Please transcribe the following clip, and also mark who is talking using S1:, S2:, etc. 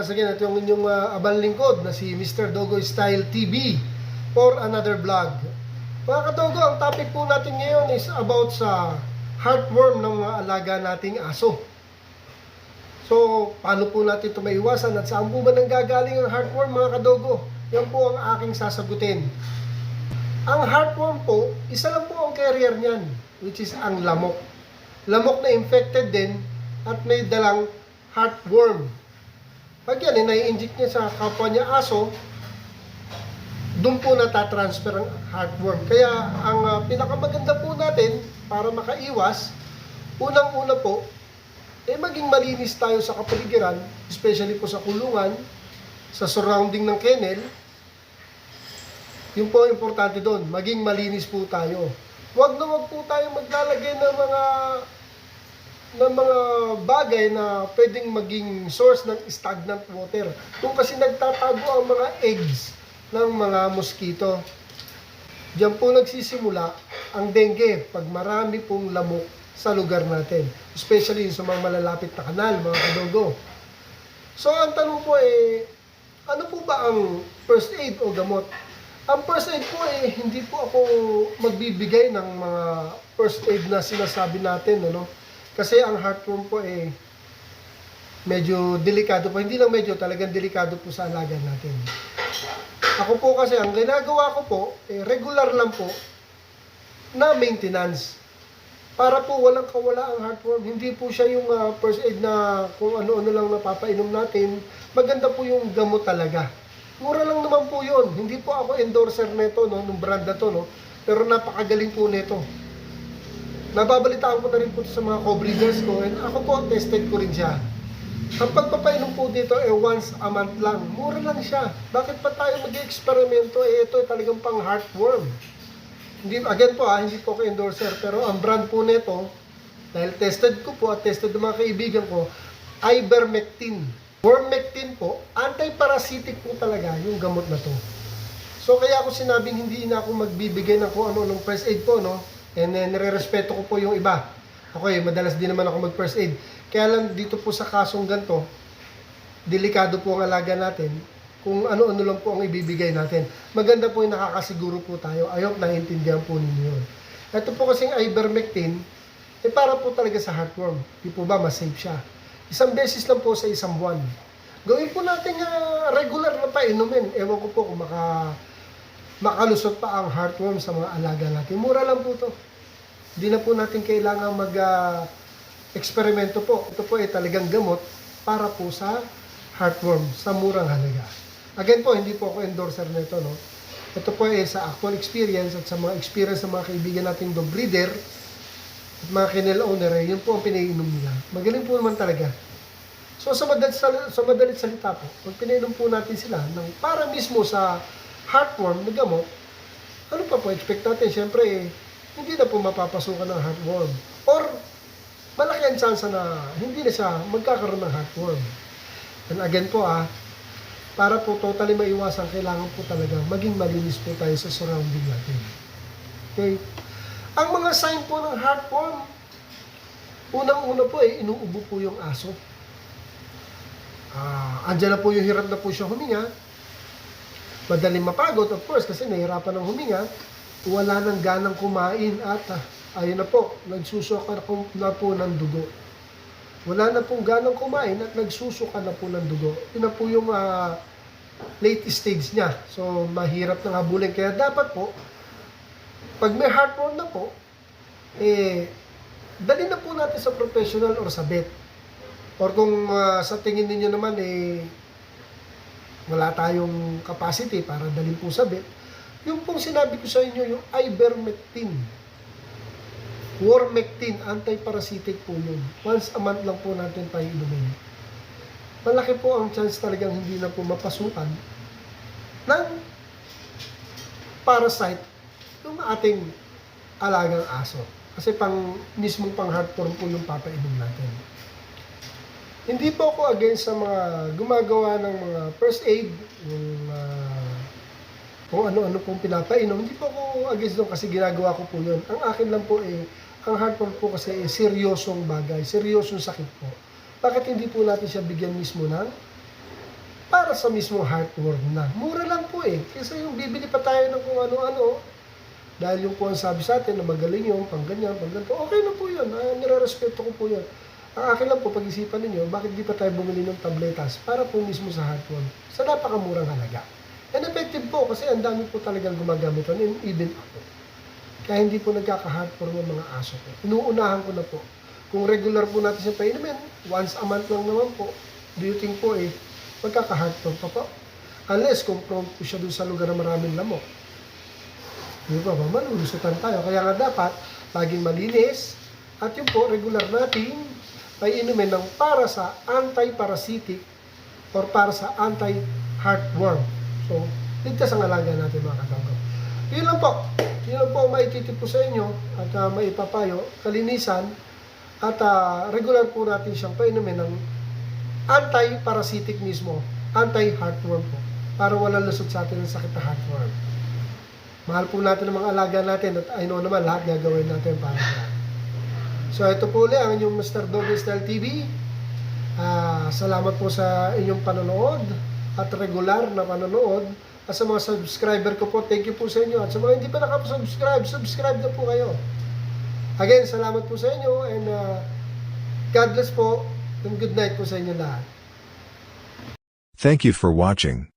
S1: once again, ito yung inyong abang lingkod na si Mr. Dogo Style TV for another vlog. Mga kadogo, ang topic po natin ngayon is about sa heartworm ng mga alaga nating aso. So, paano po natin ito maiwasan at saan po ba nanggagaling ang heartworm, mga kadogo? Yan po ang aking sasagutin. Ang heartworm po, isa lang po ang carrier niyan, which is ang lamok. Lamok na infected din at may dalang heartworm. Pag yan, nai-inject niya sa kapwa niya aso, doon po natatransfer ang heartworm. Kaya ang pinakamaganda po natin para makaiwas, unang-una po, maging malinis tayo sa kapaligiran, especially po sa kulungan, sa surrounding ng kennel. Yun po importante doon, maging malinis po tayo. Huwag po tayo maglalagay ng mga bagay na pwedeng maging source ng stagnant water. Kung kasi nagtatago ang mga eggs ng mga mosquito. Diyan po nagsisimula ang dengue pag marami pong lamok sa lugar natin. Especially sa mga malalapit na kanal, mga kadogo. So ang tanong po ano po ba ang first aid o gamot? Ang first aid po hindi po ako magbibigay ng mga first aid na sinasabi natin, ano? Kasi ang heartworm po medyo delikado po. Hindi lang medyo, talagang delikado po sa alaga natin. Ako po kasi, ang ginagawa ko po, regular lang po na maintenance. Para po walang kawala ang heartworm. Hindi po siya yung first aid na kung ano-ano lang napapainom natin. Maganda po yung gamot talaga. Mura lang naman po yun. Hindi po ako endorser nito, no, ng brand na to, no? Pero napakagaling po nito. Nababalitaan ko na rin po sa mga co-breeders ko, and ako po, tested ko rin siya. Ang pagpapainom po dito once a month lang. Mura lang siya. Bakit pa tayo mag-eksperimento? Ito talagang pang heartworm. Hindi, again po hindi po ako endorser, pero ang brand po nito, dahil tested ko po at tested ng mga kaibigan ko, Ivermectin. Wormectin po, anti-parasitic po talaga yung gamot na to. So kaya ako sinabing hindi na ako magbibigay ng kung ano-anong first aid po, no? And then, nire-respeto ko po yung iba. Ako madalas din naman ako mag-first aid. Kaya lang dito po sa kasong ganito, delikado po ang alaga natin kung ano-ano lang po ang ibibigay natin. Maganda po yung nakakasiguro po tayo. I hope naiintindihan po ninyo yun. Ito po kasing Ivermectin, para po talaga sa heartworm. Di po ba, mas safe siya. Isang beses lang po sa isang buwan. Gawin po natin regular na painumin. Ewan ko po kung makalusot pa ang heartworm sa mga alaga natin. Mura lang po to. Hindi na po natin kailangan mag-eksperimento po. Ito po talagang gamot para po sa heartworm sa murang halaga. Again po, hindi po ako endorser nito, no? Ito po sa actual experience at sa mga experience ng mga kaibigan nating dog breeder at mga kennel owner, yun po ang pinainom nila. Magaling po naman talaga. So sa madalit salita po, pag pinainom po natin sila para mismo sa heartworm na gamot, ano pa po expect natin? Siyempre, hindi na po mapapasukan ng heartworm. Or, malaki ang chance na hindi na siya magkakaroon ng heartworm. And again po para po totally maiwasan, kailangan po talaga maging malinis po tayo sa surrounding natin. Okay? Ang mga sign po ng heartworm, unang-una po inuubo po yung aso. Andiyan na po yung hirap na po siya huminga. Madaling mapagod, of course, kasi nahihirapan ng huminga, wala nang ganang kumain at ayun na po, nagsusuka na po ng dugo. Wala na pong ganang kumain at nagsusuka na po ng dugo. Yun na po yung late stage niya. So, mahirap nang habulin. Kaya dapat po, pag may heartworm na po, dali na po natin sa professional or sa vet. Or kung sa tingin ninyo naman, wala tayong capacity para dalhin po sa vet, yung pong sinabi ko sa inyo, yung Ivermectin, Wormectin, anti-parasitic po yun. Once a month lang po natin painumin. Malaki po ang chance talagang hindi na po mapasukan ng parasite yung ating alagang aso. Kasi mismong pang heartworm po yung papainom natin. Hindi po ako against sa mga gumagawa ng mga first aid, yung kung ano-ano pong pinapainom. Hindi po ako against doon kasi ginagawa ko po yun. Ang akin lang po ang heartworm po kasi seryosong bagay, seryosong sakit po. Bakit hindi po natin siya bigyan mismo ng para sa mismong heartworm na. Mura lang po eh. Kasi yung bibili pa tayo ng kung ano-ano, dahil yung po ang sabi sa atin na magaling yung pang ganyan, pang ganito, okay na po yun. Nire-respeto ko po yun. Ang akin lang po, pag-isipan ninyo, bakit di pa tayo bumili ng tabletas para po mismo sa heartworm sa napakamurang halaga. And effective po kasi ang dami po talagang gumagamit nun, even ako. Kaya hindi po nagkaka-heartworm ng mga aso ko. Inuunahan ko na po. Kung regular po natin siya painumin, once a month lang naman po, do you think po magkaka-heartworm pa po? Unless kung prone po siya dun sa lugar na maraming lamok. Di ba ba? Malulusutan tayo. Kaya nga dapat, laging malinis. At yun po, regular natin, ay inumin ng para sa anti-parasitic or para sa anti-heartworm. So, ligtas ang alaga natin mga katangkap. Yun lang po. Yun lang po ang maititip po sa inyo at maipapayo, kalinisan at regular po natin siyang painumin ng anti-parasitic mismo, anti-heartworm po, para walang lusot sa atin ng sakit na heartworm. Mahal po natin ang mga alaga natin at I know naman lahat gagawin natin para sa so ito po ulit ang inyong Mr. Doggy Style TV. Salamat po sa inyong panonood at regular na panonood. At sa mga subscriber ko po, thank you po sa inyo. At sa mga hindi pa nakapasubscribe, subscribe na po kayo. Again, salamat po sa inyo and God bless po and good night po sa inyo lahat.
S2: Thank you for watching.